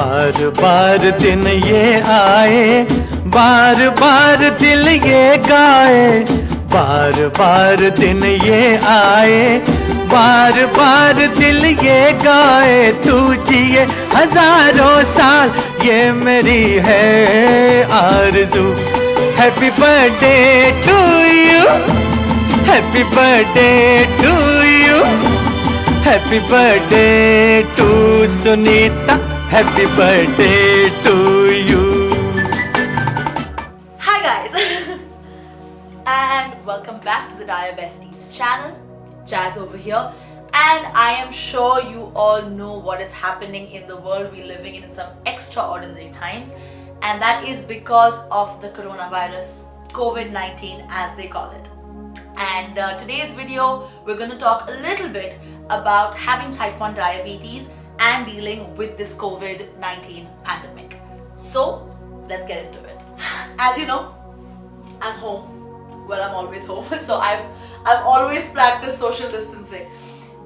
बार बार दिन ये आए, बार बार दिल ये गाए, बार बार दिन ये आए, बार बार दिल ये गाए, तू जिए हजारों साल, ये मेरी है आरज़ू। Happy birthday to you, happy birthday to you, happy birthday to Sunita, happy birthday to you. Hi guys and welcome back to the Diabesties channel. Jazz over here, and I am sure you all know what is happening in the world we're living in some extraordinary times, and that is because of the coronavirus, COVID-19 as they call it. And today's video we're going to talk a little bit about having type 1 diabetes and dealing with this COVID-19 pandemic. So let's get into it. As you know, I'm home. Well, I'm always home, so I've always practiced social distancing.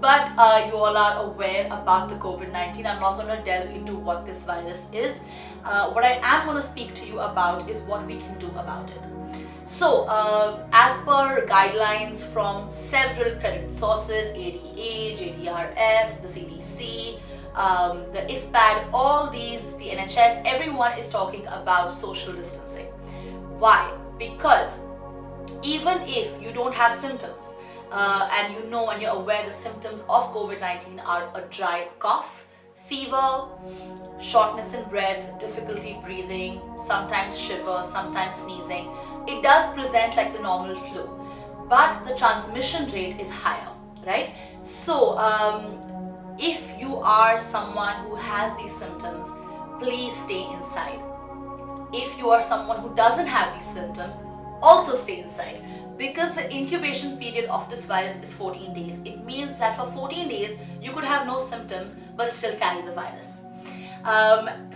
But you all are aware about the COVID-19. I'm not going to delve into what this virus is. What I am going to speak to you about is what we can do about it. So, as per guidelines from several credited sources, ADA, JDRF, the CDC, the ISPAD, all these, the NHS, everyone is talking about social distancing. Why? Because even if you don't have symptoms, and you know and you're aware the symptoms of COVID-19 are a dry cough, fever, shortness in breath, difficulty breathing, sometimes shiver, sometimes sneezing. It does present like the normal flu, but the transmission rate is higher, right? So if you are someone who has these symptoms, please stay inside. If you are someone who doesn't have these symptoms, also stay inside, because the incubation period of this virus is 14 days. It means that for 14 days you could have no symptoms but still carry the virus.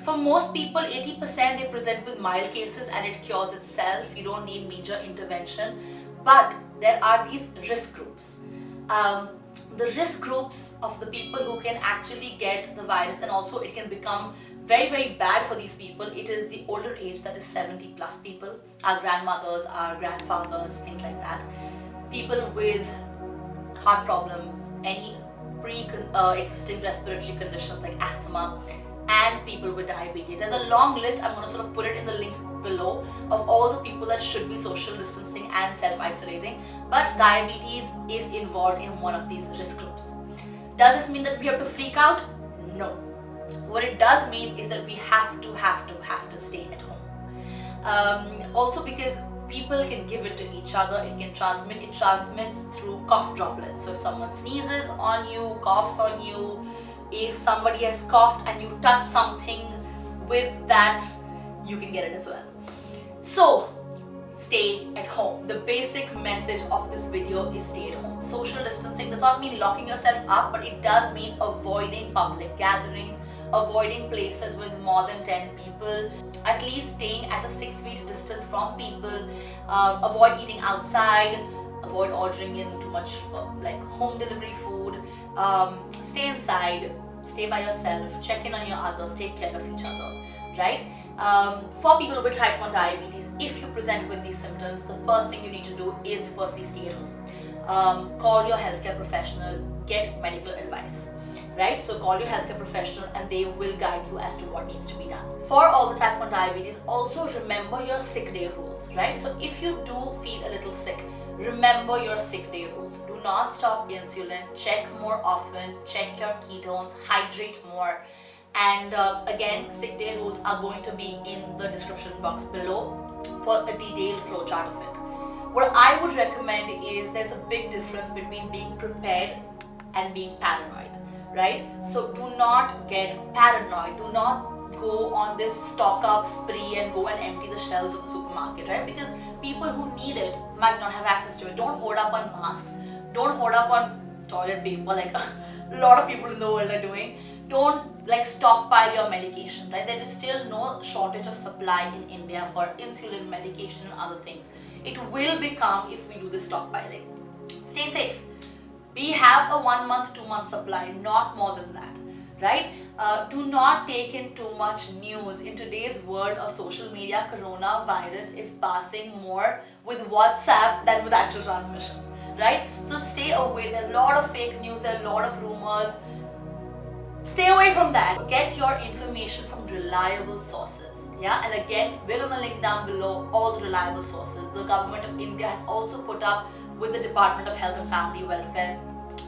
For most people, 80% they present with mild cases and it cures itself. You don't need major intervention, but there are these risk groups. The risk groups of the people who can actually get the virus, and also it can become very, very bad for these people. It is the older age, that is 70 plus people, our grandmothers, our grandfathers, things like that. People with heart problems, any pre-existing respiratory conditions like asthma, and people with diabetes. There's a long list. I'm going to sort of put it in the link below of all the people that should be social distancing and self-isolating, but diabetes is involved in one of these risk groups. Does this mean that we have to freak out? No. What it does mean is that we have to stay at home. Also because people can give it to each other, it can transmit. It transmits through cough droplets. So if someone sneezes on you, coughs on you, if somebody has coughed and you touch something with that, you can get it as well. So stay at home. The basic message of this video is stay at home. Social distancing does not mean locking yourself up, but it does mean avoiding public gatherings, avoiding places with more than 10 people, at least staying at a 6 feet distance from people, avoid eating outside, avoid ordering in too much like home delivery food, stay inside, stay by yourself, check in on your others, take care of each other, right? For people with type 1 diabetes, if you present with these symptoms, the first thing you need to do is firstly stay at home. Call your healthcare professional, get medical advice. Right? So call your healthcare professional and they will guide you as to what needs to be done. For all the type 1 diabetes, also remember your sick day rules, right? So if you do feel a little sick, remember your sick day rules. Do not stop insulin, check more often, check your ketones, hydrate more. And again, sick day rules are going to be in the description box below for a detailed flowchart of it. What I would recommend is there's a big difference between being prepared and being paranoid. Right? So do not get paranoid. Do not go on this stock up spree and go and empty the shelves of the supermarket, right? Because people who need it might not have access to it. Don't hoard up on masks. Don't hoard up on toilet paper like a lot of people in the world are doing. Don't like stockpile your medication, right? There is still no shortage of supply in India for insulin, medication and other things. It will become if we do this stockpiling. Stay safe. We have a 1 month, 2 month supply, not more than that, right? Do not take in too much news. In today's world of social media, coronavirus is passing more with WhatsApp than with actual transmission, right? So stay away. There are a lot of fake news, there are a lot of rumors. Stay away from that. Get your information from reliable sources. Yeah, and again, we're gonna link down below all the reliable sources. The government of India has also put up with the Department of Health and Family Welfare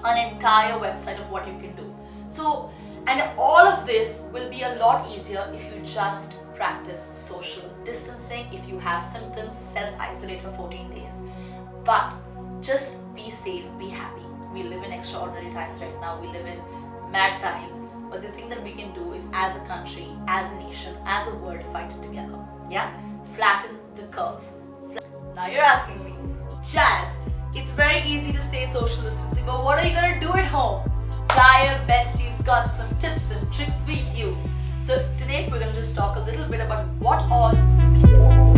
an entire website of what you can do. So, and all of this will be a lot easier if you just practice social distancing. If you have symptoms, self-isolate for 14 days. But just be safe, be happy. We live in extraordinary times right now. We live in mad times. But the thing that we can do is, as a country, as a nation, as a world, fight it together. Yeah? Flatten the curve. Now you're asking me, Jazz, it's very easy to say social distancing, but what are you gonna do at home? Diabesties got some tips and tricks for you. So today we're gonna just talk a little bit about what all you can do.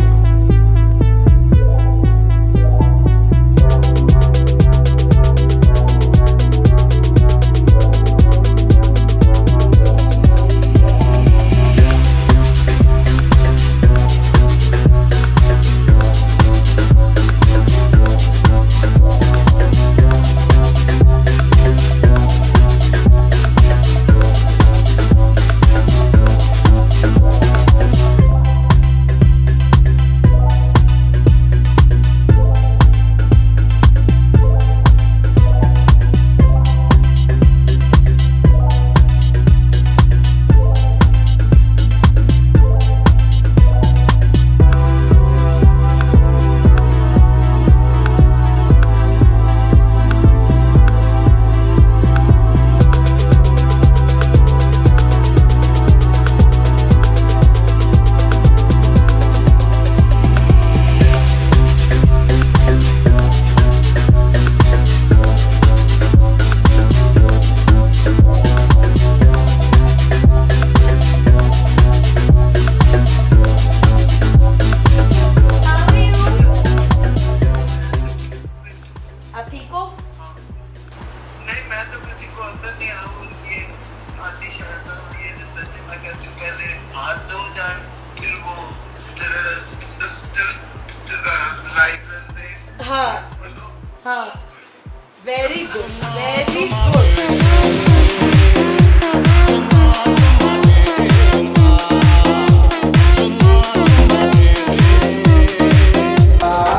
Very good, very good.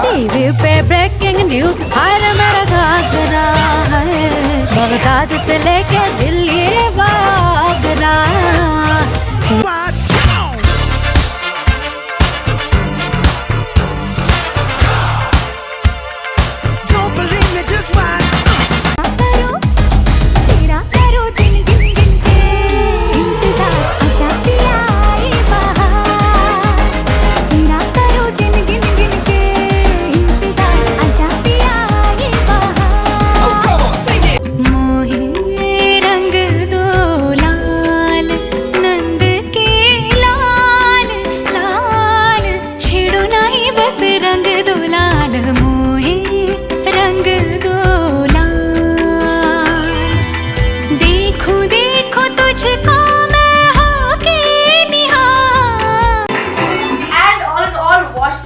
TV पे breaking news हर मेरा घाघरा है, Baghdad से लेके Delhi Agra.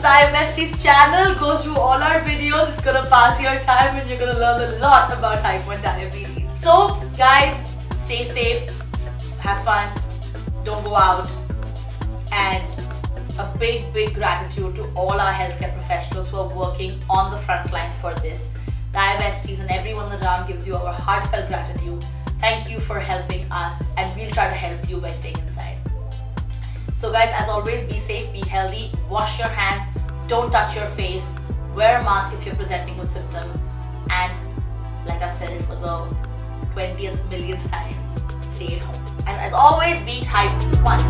Diabesties channel, go through all our videos. It's gonna pass your time and you're gonna learn a lot about type 1 diabetes. So guys, stay safe, have fun, don't go out, and a big gratitude to all our healthcare professionals who are working on the front lines for this. Diabesties and everyone around gives you our heartfelt gratitude. Thank you for helping us, and we'll try to help you by staying inside. So guys, as always, be safe, be healthy, wash your hands, don't touch your face, wear a mask if you're presenting with symptoms, and like I've said it for the 20th millionth time, stay at home. And as always, be type 1.